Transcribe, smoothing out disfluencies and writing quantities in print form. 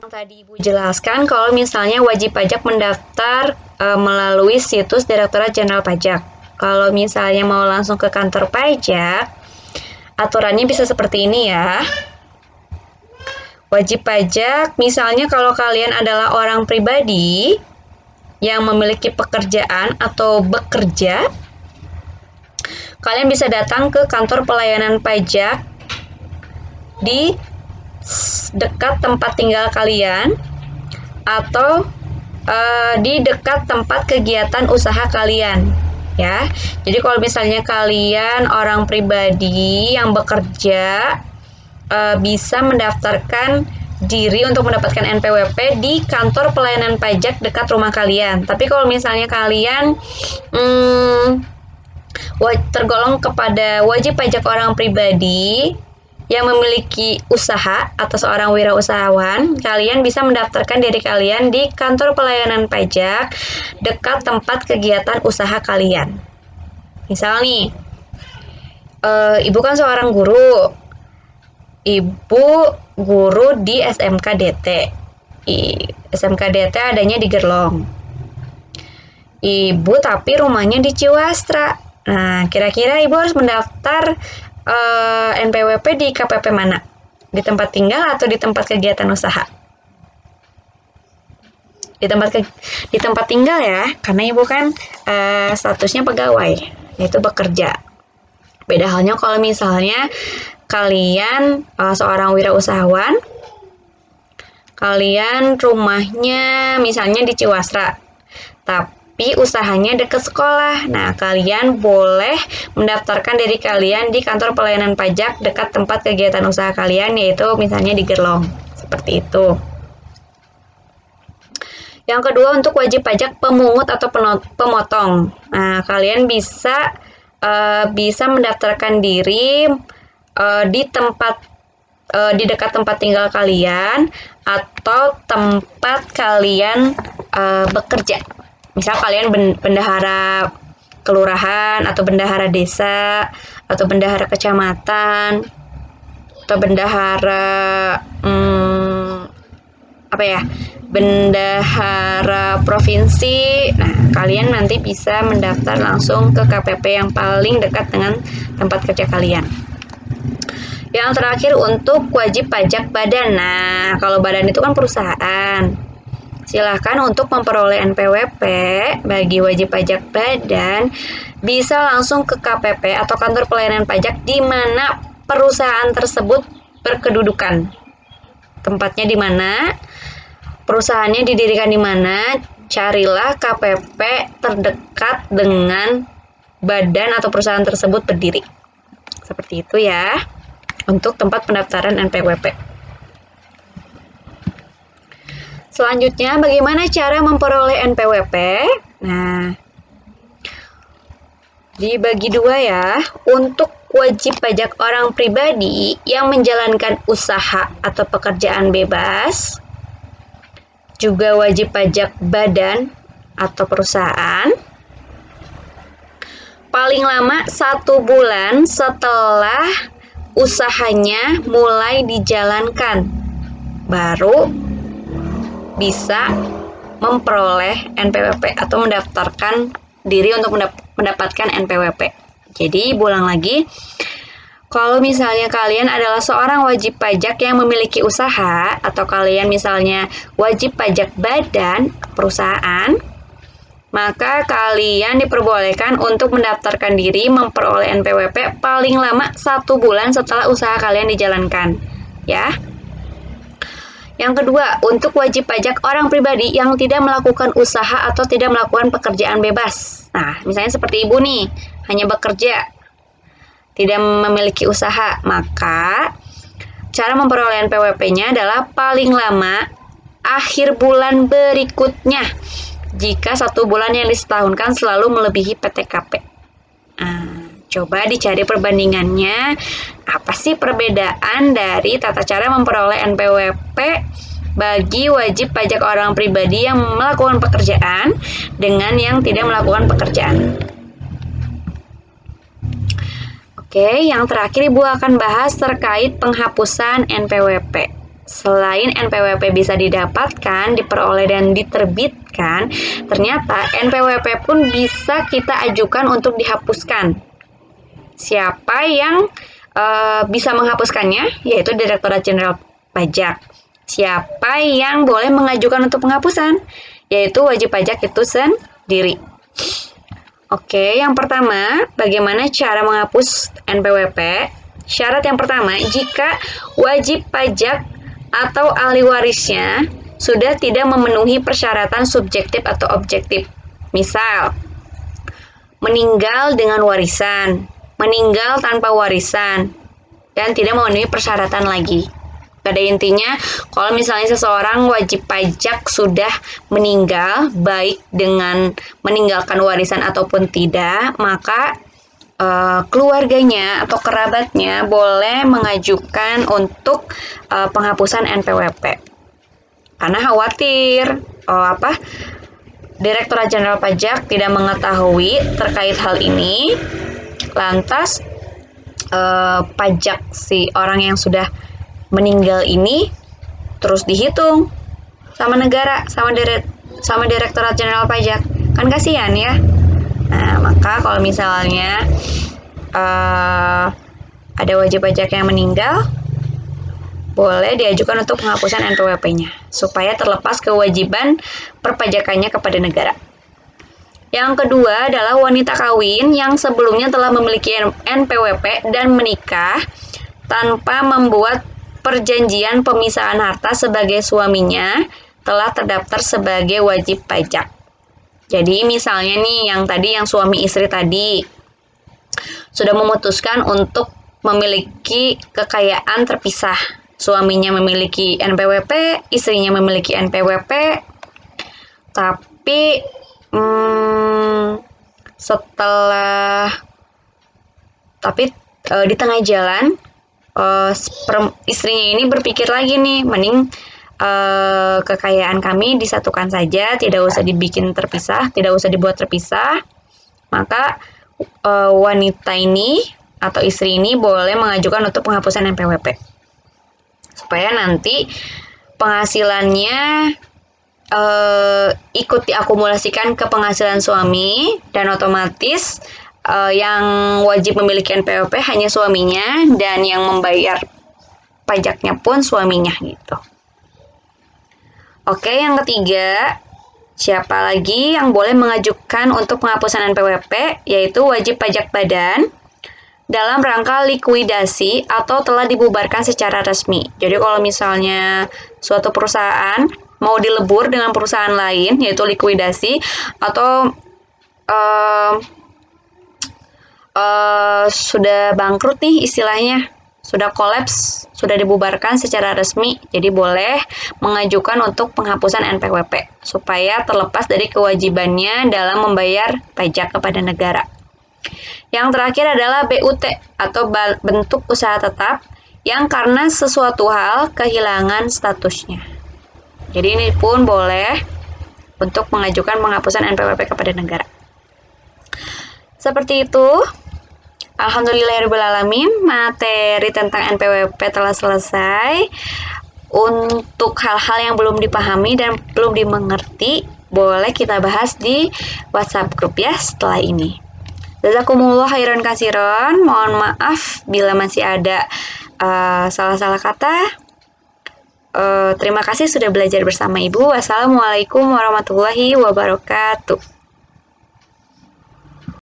Tadi Ibu jelaskan kalau misalnya wajib pajak mendaftar melalui situs Direktorat Jenderal Pajak. Kalau misalnya mau langsung ke kantor pajak, aturannya bisa seperti ini ya. Wajib pajak, misalnya kalau kalian adalah orang pribadi yang memiliki pekerjaan atau bekerja, kalian bisa datang ke kantor pelayanan pajak di dekat tempat tinggal kalian atau di dekat tempat kegiatan usaha kalian ya. Jadi kalau misalnya kalian orang pribadi yang bekerja bisa mendaftarkan diri untuk mendapatkan NPWP di kantor pelayanan pajak dekat rumah kalian. Tapi kalau misalnya kalian tergolong kepada wajib pajak orang pribadi yang memiliki usaha atau seorang wirausahawan, kalian bisa mendaftarkan diri kalian di kantor pelayanan pajak dekat tempat kegiatan usaha kalian. Misal nih, Ibu kan seorang guru. Ibu guru di SMK DT. SMK DT adanya di Gerlong. Ibu tapi rumahnya di Ciwastra. Nah, kira-kira Ibu harus mendaftar NPWP di KPP mana? Di tempat tinggal atau di tempat kegiatan usaha? Di tempat tinggal ya, karena Ibu kan statusnya pegawai, yaitu bekerja. Beda halnya kalau misalnya kalian seorang wirausahawan, kalian rumahnya misalnya di Ciwastra, tapi usahanya dekat sekolah. Nah, kalian boleh mendaftarkan diri kalian di kantor pelayanan pajak dekat tempat kegiatan usaha kalian, yaitu misalnya di Gerlong. Seperti itu. Yang kedua, untuk wajib pajak pemungut atau pemotong. Nah, kalian bisa mendaftarkan diri di dekat tempat tinggal kalian atau tempat kalian bekerja. Misal kalian bendahara kelurahan atau bendahara desa atau bendahara kecamatan atau bendahara bendahara provinsi. Nah, kalian nanti bisa mendaftar langsung ke KPP yang paling dekat dengan tempat kerja kalian. Yang terakhir, untuk wajib pajak badan. Nah, kalau badan itu kan perusahaan. Silahkan untuk memperoleh NPWP bagi wajib pajak badan bisa langsung ke KPP atau kantor pelayanan pajak di mana perusahaan tersebut berkedudukan. Tempatnya di mana, perusahaannya didirikan di mana, carilah KPP terdekat dengan badan atau perusahaan tersebut berdiri. Seperti itu ya, untuk tempat pendaftaran NPWP. Selanjutnya, bagaimana cara memperoleh NPWP? Nah, dibagi dua ya. Untuk wajib pajak orang pribadi yang menjalankan usaha atau pekerjaan bebas, juga wajib pajak badan atau perusahaan, paling lama 1 bulan setelah usahanya mulai dijalankan, baru bisa memperoleh NPWP atau mendaftarkan diri untuk mendapatkan NPWP. Jadi, ulang lagi, kalau misalnya kalian adalah seorang wajib pajak yang memiliki usaha atau kalian misalnya wajib pajak badan perusahaan, maka kalian diperbolehkan untuk mendaftarkan diri memperoleh NPWP paling lama 1 bulan setelah usaha kalian dijalankan. Ya. Yang kedua, untuk wajib pajak orang pribadi yang tidak melakukan usaha atau tidak melakukan pekerjaan bebas. Nah, misalnya seperti Ibu nih, hanya bekerja, tidak memiliki usaha, maka cara memperoleh NPWP-nya adalah paling lama akhir bulan berikutnya jika 1 bulan yang disetahunkan selalu melebihi PTKP. Coba dicari perbandingannya, apa sih perbedaan dari tata cara memperoleh NPWP bagi wajib pajak orang pribadi yang melakukan pekerjaan dengan yang tidak melakukan pekerjaan. Oke, yang terakhir Ibu akan bahas terkait penghapusan NPWP. selain NPWP bisa didapatkan, diperoleh, dan diterbitkan, ternyata NPWP pun bisa kita ajukan untuk dihapuskan. Siapa yang bisa menghapuskannya? Yaitu Direktorat Jenderal Pajak. Siapa yang boleh mengajukan untuk penghapusan? Yaitu wajib pajak itu sendiri. Oke, yang pertama, bagaimana cara menghapus NPWP? Syarat yang pertama, jika wajib pajak atau ahli warisnya sudah tidak memenuhi persyaratan subjektif atau objektif. Misal, meninggal dengan warisan, meninggal tanpa warisan, dan tidak memenuhi persyaratan lagi. Pada intinya, kalau misalnya seseorang wajib pajak sudah meninggal, baik dengan meninggalkan warisan ataupun tidak, maka keluarganya atau kerabatnya boleh mengajukan untuk penghapusan NPWP. Karena khawatir Direktorat Jenderal Pajak tidak mengetahui terkait hal ini, lantas pajak si orang yang sudah meninggal ini terus dihitung sama negara, sama Direktorat Jenderal Pajak. Kan kasihan ya. Nah, maka kalau misalnya ada wajib pajak yang meninggal, boleh diajukan untuk penghapusan NPWP-nya, supaya terlepas kewajiban perpajakannya kepada negara. Yang kedua adalah wanita kawin yang sebelumnya telah memiliki NPWP dan menikah tanpa membuat perjanjian pemisahan harta sebagai suaminya telah terdaftar sebagai wajib pajak. Jadi misalnya nih yang suami istri tadi sudah memutuskan untuk memiliki kekayaan terpisah. Suaminya memiliki NPWP, istrinya memiliki NPWP, tapi di tengah jalan istrinya ini berpikir lagi nih, mending kekayaan kami disatukan saja, tidak usah dibikin terpisah, tidak usah dibuat terpisah. Maka wanita ini atau istri ini boleh mengajukan untuk penghapusan NPWP, supaya nanti penghasilannya ikut diakumulasikan ke penghasilan suami, dan otomatis yang wajib memiliki NPWP hanya suaminya, dan yang membayar pajaknya pun suaminya gitu. Oke, yang ketiga, siapa lagi yang boleh mengajukan untuk penghapusan NPWP? Yaitu wajib pajak badan dalam rangka likuidasi atau telah dibubarkan secara resmi. Jadi kalau misalnya suatu perusahaan mau dilebur dengan perusahaan lain, yaitu likuidasi, atau sudah bangkrut nih istilahnya, sudah kolaps, sudah dibubarkan secara resmi, jadi boleh mengajukan untuk penghapusan NPWP supaya terlepas dari kewajibannya dalam membayar pajak kepada negara. Yang terakhir adalah BUT atau bentuk usaha tetap yang karena sesuatu hal kehilangan statusnya. Jadi ini pun boleh untuk mengajukan penghapusan NPWP kepada negara. Seperti itu. Alhamdulillahirrahmanirrahim, materi tentang NPWP telah selesai. Untuk hal-hal yang belum dipahami dan belum dimengerti, boleh kita bahas di WhatsApp grup ya setelah ini. Jazakumullah khairan katsiran. Mohon maaf bila masih ada salah-salah kata. Terima kasih sudah belajar bersama Ibu. Wassalamualaikum warahmatullahi wabarakatuh.